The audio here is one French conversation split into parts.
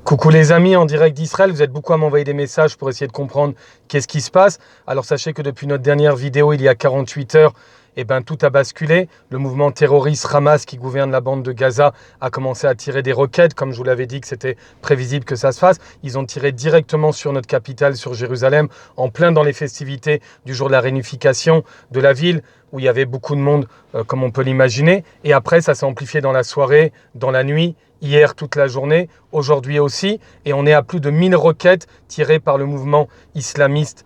Coucou les amis, en direct d'Israël, vous êtes beaucoup à m'envoyer des messages pour essayer de comprendre qu'est-ce qui se passe. Alors sachez que depuis notre dernière vidéo, il y a 48 heures, tout a basculé. Le mouvement terroriste Hamas qui gouverne la bande de Gaza a commencé à tirer des roquettes, comme je vous l'avais dit que c'était prévisible que ça se fasse. Ils ont tiré directement sur notre capitale, sur Jérusalem, en plein dans les festivités du jour de la réunification de la ville, où il y avait beaucoup de monde, comme on peut l'imaginer. Et après, ça s'est amplifié dans la soirée, dans la nuit, hier toute la journée, aujourd'hui aussi. Et on est à plus de 1000 roquettes tirées par le mouvement islamiste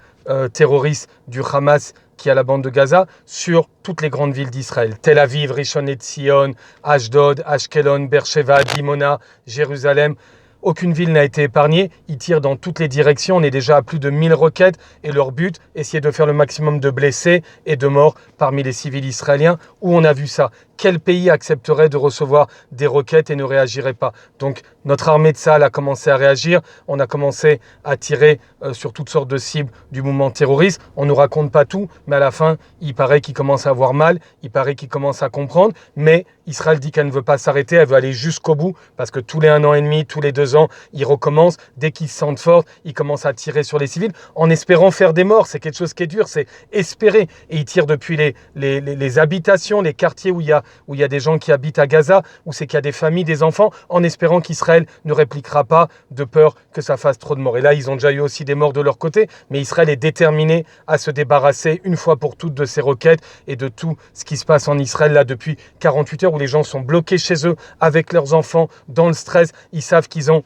terroriste du Hamas qui a la bande de Gaza sur toutes les grandes villes d'Israël. Tel Aviv, Rishon LeZion, Ashdod, Ashkelon, Beersheva, Dimona, Jérusalem. Aucune ville n'a été épargnée. Ils tirent dans toutes les directions. On est déjà à plus de 1000 roquettes. Et leur but, essayer de faire le maximum de blessés et de morts parmi les civils israéliens. Où on a vu ça? Quel pays accepterait de recevoir des roquettes et ne réagirait pas? Donc notre armée de Tsahal a commencé à réagir. On a commencé à tirer sur toutes sortes de cibles du mouvement terroriste. On ne nous raconte pas tout, mais à la fin, il paraît qu'il commence à avoir mal. Il paraît qu'il commence à comprendre. Mais Israël dit qu'elle ne veut pas s'arrêter. Elle veut aller jusqu'au bout parce que tous les 1 an et demi, tous les 2 ans, ils recommencent. Dès qu'ils se sentent forts, ils commencent à tirer sur les civils en espérant faire des morts. C'est quelque chose qui est dur, c'est espérer. Et ils tirent depuis les habitations, les quartiers où il y a des gens qui habitent à Gaza, où c'est qu'il y a des familles, des enfants, en espérant qu'Israël ne répliquera pas de peur que ça fasse trop de morts. Et là, ils ont déjà eu aussi des morts de leur côté, mais Israël est déterminé à se débarrasser une fois pour toutes de ces roquettes et de tout ce qui se passe en Israël là depuis 48 heures où les gens sont bloqués chez eux avec leurs enfants dans le stress. Ils savent qu'ils ont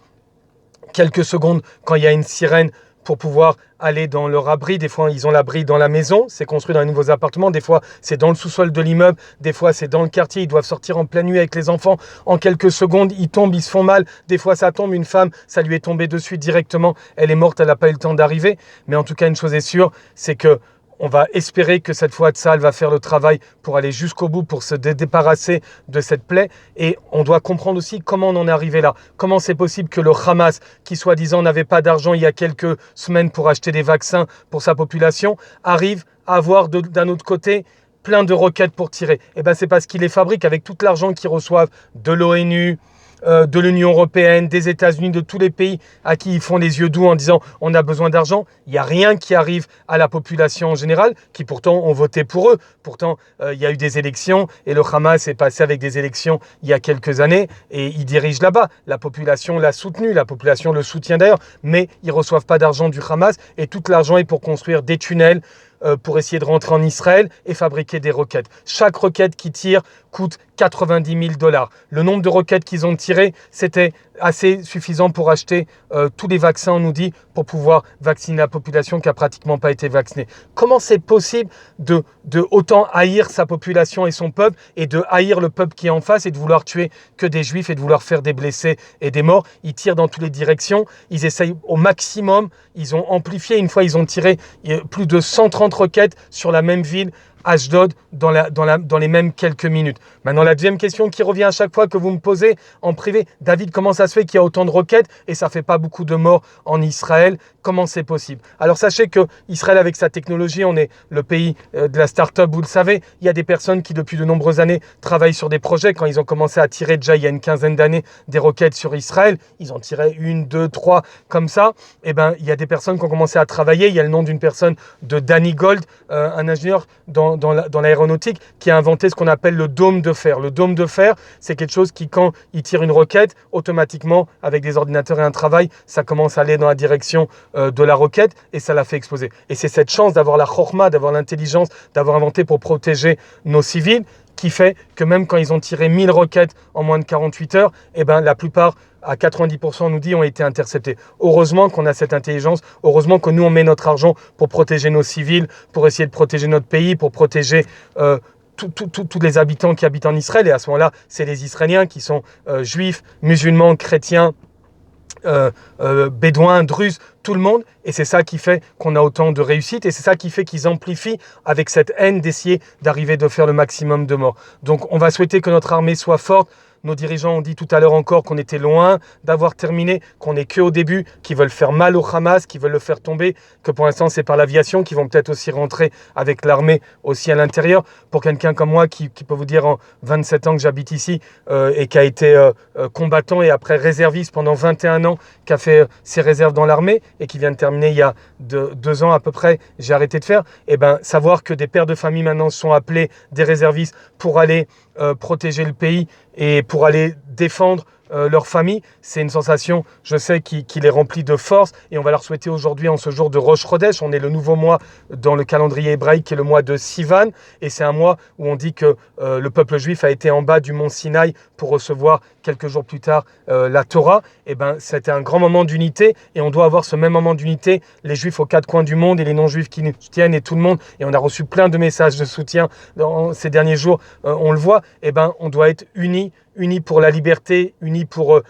quelques secondes quand il y a une sirène pour pouvoir aller dans leur abri. Des fois, ils ont l'abri dans la maison, c'est construit dans les nouveaux appartements. Des fois, c'est dans le sous-sol de l'immeuble. Des fois, c'est dans le quartier. Ils doivent sortir en pleine nuit avec les enfants. En quelques secondes, ils tombent, ils se font mal. Des fois, ça tombe. Une femme, ça lui est tombé dessus directement. Elle est morte, elle n'a pas eu le temps d'arriver. Mais en tout cas, une chose est sûre, c'est que on va espérer que cette fois Tsahal va faire le travail pour aller jusqu'au bout, pour se débarrasser de cette plaie. Et on doit comprendre aussi comment on en est arrivé là. Comment c'est possible que le Hamas, qui soi-disant n'avait pas d'argent il y a quelques semaines pour acheter des vaccins pour sa population, arrive à avoir d'un autre côté plein de roquettes pour tirer? Eh bien, c'est parce qu'ils les fabriquent avec tout l'argent qu'ils reçoivent de l'ONU, de l'Union européenne, des États-Unis, de tous les pays à qui ils font les yeux doux en disant on a besoin d'argent. Il n'y a rien qui arrive à la population en général, qui pourtant ont voté pour eux. Pourtant, il y a eu des élections et le Hamas est passé avec des élections il y a quelques années et il dirige là-bas. La population l'a soutenu, la population le soutient d'ailleurs, mais ils ne reçoivent pas d'argent du Hamas et tout l'argent est pour construire des tunnels, pour essayer de rentrer en Israël et fabriquer des roquettes. Chaque roquette qui tire coûte 90 000 $. Le nombre de roquettes qu'ils ont tirées, c'était assez suffisant pour acheter tous les vaccins, on nous dit, pour pouvoir vacciner la population qui n'a pratiquement pas été vaccinée. Comment c'est possible de autant haïr sa population et son peuple et de haïr le peuple qui est en face et de vouloir tuer que des juifs et de vouloir faire des blessés et des morts? Ils tirent dans toutes les directions, ils essayent au maximum, ils ont amplifié. Une fois, ils ont tiré plus de 130 roquettes sur la même ville, Ashdod, dans les mêmes quelques minutes. Maintenant, la deuxième question qui revient à chaque fois que vous me posez en privé: David, comment ça se fait qu'il y a autant de roquettes et ça ne fait pas beaucoup de morts en Israël? Comment c'est possible? Alors sachez que Israël, avec sa technologie, on est le pays de la start-up, vous le savez. Il y a des personnes qui, depuis de nombreuses années, travaillent sur des projets. Quand ils ont commencé à tirer déjà il y a une quinzaine d'années des roquettes sur Israël, ils en tiraient 1, 2, 3 comme ça. Eh ben, il y a des personnes qui ont commencé à travailler. Il y a le nom d'une personne, de Danny Gold, un ingénieur dans l'aéronautique, qui a inventé ce qu'on appelle le dôme de fer. Le dôme de fer, c'est quelque chose qui, quand il tire une roquette, automatiquement, avec des ordinateurs et un travail, ça commence à aller dans la direction de la roquette et ça la fait exploser. Et c'est cette chance d'avoir la chorma, d'avoir l'intelligence, d'avoir inventé pour protéger nos civils, qui fait que même quand ils ont tiré 1000 roquettes en moins de 48 heures, eh ben, la plupart, à 90%, on nous dit, ont été interceptés. Heureusement qu'on a cette intelligence, heureusement que nous, on met notre argent pour protéger nos civils, pour essayer de protéger notre pays, pour protéger tous les habitants qui habitent en Israël. Et à ce moment-là, c'est les Israéliens qui sont juifs, musulmans, chrétiens, bédouins, druzes, tout le monde. Et c'est ça qui fait qu'on a autant de réussite et c'est ça qui fait qu'ils amplifient avec cette haine d'essayer d'arriver de faire le maximum de morts. Donc on va souhaiter que notre armée soit forte. nos dirigeants ont dit tout à l'heure encore qu'on était loin d'avoir terminé, qu'on n'est qu'au début, qu'ils veulent faire mal au Hamas, qu'ils veulent le faire tomber, que pour l'instant c'est par l'aviation, qu'ils vont peut-être aussi rentrer avec l'armée aussi à l'intérieur. Pour quelqu'un comme moi qui peut vous dire en 27 ans que j'habite ici et qui a été combattant et après réserviste pendant 21 ans, qui a fait ses réserves dans l'armée et qui vient de terminer il y a 2 ans à peu près, j'ai arrêté de faire, et ben savoir que des pères de famille maintenant sont appelés, des réservistes, pour aller protéger le pays et pour aller défendre leur famille, c'est une sensation, je sais, qui les remplit de force, et on va leur souhaiter aujourd'hui, en ce jour de Rosh Chodesh, on est le nouveau mois dans le calendrier hébraïque, qui est le mois de Sivan, et c'est un mois où on dit que le peuple juif a été en bas du mont Sinaï pour recevoir quelques jours plus tard la Torah. Et ben c'était un grand moment d'unité, et on doit avoir ce même moment d'unité, les juifs aux 4 coins du monde et les non-juifs qui nous soutiennent et tout le monde, et on a reçu plein de messages de soutien dans ces derniers jours, on le voit. Et ben on doit être unis pour la liberté, unis pour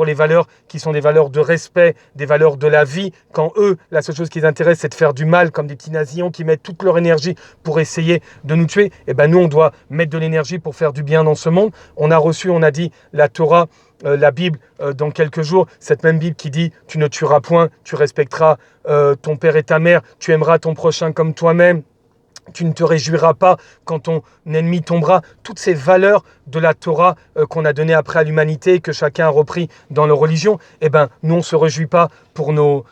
les valeurs qui sont des valeurs de respect, des valeurs de la vie. Quand eux, la seule chose qui les intéresse, c'est de faire du mal, comme des petits nazillons qui mettent toute leur énergie pour essayer de nous tuer, et ben nous, on doit mettre de l'énergie pour faire du bien dans ce monde. On a reçu, on a dit, la Torah, la Bible, dans quelques jours, cette même Bible qui dit « Tu ne tueras point, tu respecteras ton père et ta mère, tu aimeras ton prochain comme toi-même ». Tu ne te réjouiras pas quand ton ennemi tombera. Toutes ces valeurs de la Torah qu'on a données après à l'humanité, que chacun a repris dans leur religion, eh ben, nous, on ne se réjouit pas pour nos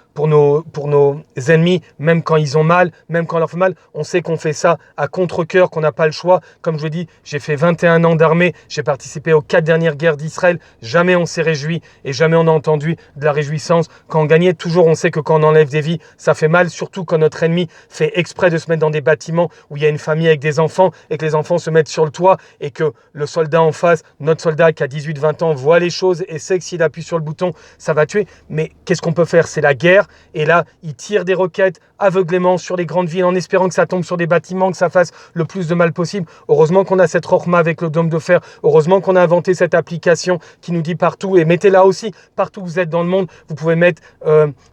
ennemis, même quand ils ont mal, même quand on leur fait mal. On sait qu'on fait ça à contre-cœur, qu'on n'a pas le choix. Comme je vous dis, j'ai fait 21 ans d'armée, j'ai participé aux 4 dernières guerres d'Israël. Jamais on s'est réjoui et jamais on a entendu de la réjouissance quand on gagnait. Toujours, on sait que quand on enlève des vies, ça fait mal, surtout quand notre ennemi fait exprès de se mettre dans des bâtiments où il y a une famille avec des enfants et que les enfants se mettent sur le toit et que le soldat en face, notre soldat qui a 18-20 ans, voit les choses et sait que s'il appuie sur le bouton, ça va tuer. Mais qu'est-ce qu'on peut faire? C'est la guerre. Et là, il tire des roquettes aveuglément sur les grandes villes en espérant que ça tombe sur des bâtiments, que ça fasse le plus de mal possible. Heureusement qu'on a cette Rochma avec le dôme de fer. Heureusement qu'on a inventé cette application qui nous dit partout, et mettez-la aussi partout où vous êtes dans le monde. Vous pouvez mettre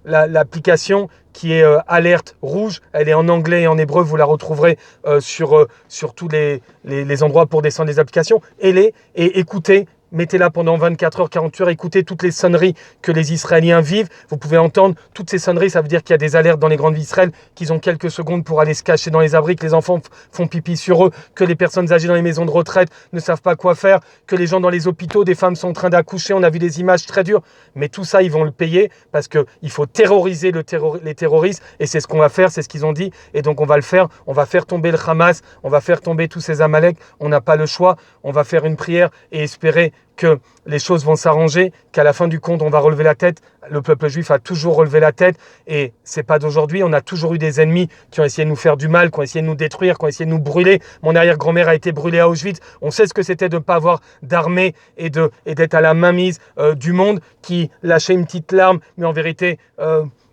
l'application qui est alerte rouge. Elle est en anglais et en hébreu. Vous la retrouverez sur tous les endroits pour descendre les applications. Et écoutez. Mettez-la pendant 24 heures, 48 heures, écoutez toutes les sonneries que les Israéliens vivent. Vous pouvez entendre toutes ces sonneries, ça veut dire qu'il y a des alertes dans les grandes villes d'Israël, qu'ils ont quelques secondes pour aller se cacher dans les abris, que les enfants font pipi sur eux, que les personnes âgées dans les maisons de retraite ne savent pas quoi faire, que les gens dans les hôpitaux, des femmes sont en train d'accoucher, on a vu des images très dures. Mais tout ça, ils vont le payer parce qu'il faut terroriser les terroristes, et c'est ce qu'on va faire, c'est ce qu'ils ont dit. Et donc on va le faire, on va faire tomber le Hamas, on va faire tomber tous ces Amalek, on n'a pas le choix, on va faire une prière et espérer que les choses vont s'arranger, qu'à la fin du compte, on va relever la tête. Le peuple juif a toujours relevé la tête, et c'est pas d'aujourd'hui. On a toujours eu des ennemis qui ont essayé de nous faire du mal, qui ont essayé de nous détruire, qui ont essayé de nous brûler. Mon arrière-grand-mère a été brûlée à Auschwitz. On sait ce que c'était de ne pas avoir d'armée et d'être à la mainmise du monde, qui lâchait une petite larme, mais en vérité...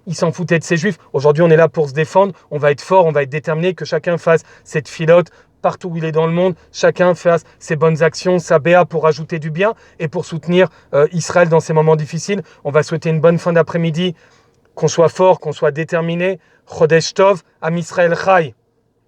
il s'en foutait de ces juifs. Aujourd'hui, on est là pour se défendre. On va être fort, on va être déterminé, que chacun fasse cette filote partout où il est dans le monde. Chacun fasse ses bonnes actions, sa béa pour ajouter du bien et pour soutenir Israël dans ces moments difficiles. On va souhaiter une bonne fin d'après-midi, qu'on soit fort, qu'on soit déterminé. Chodesh Tov, Am Israël Chai.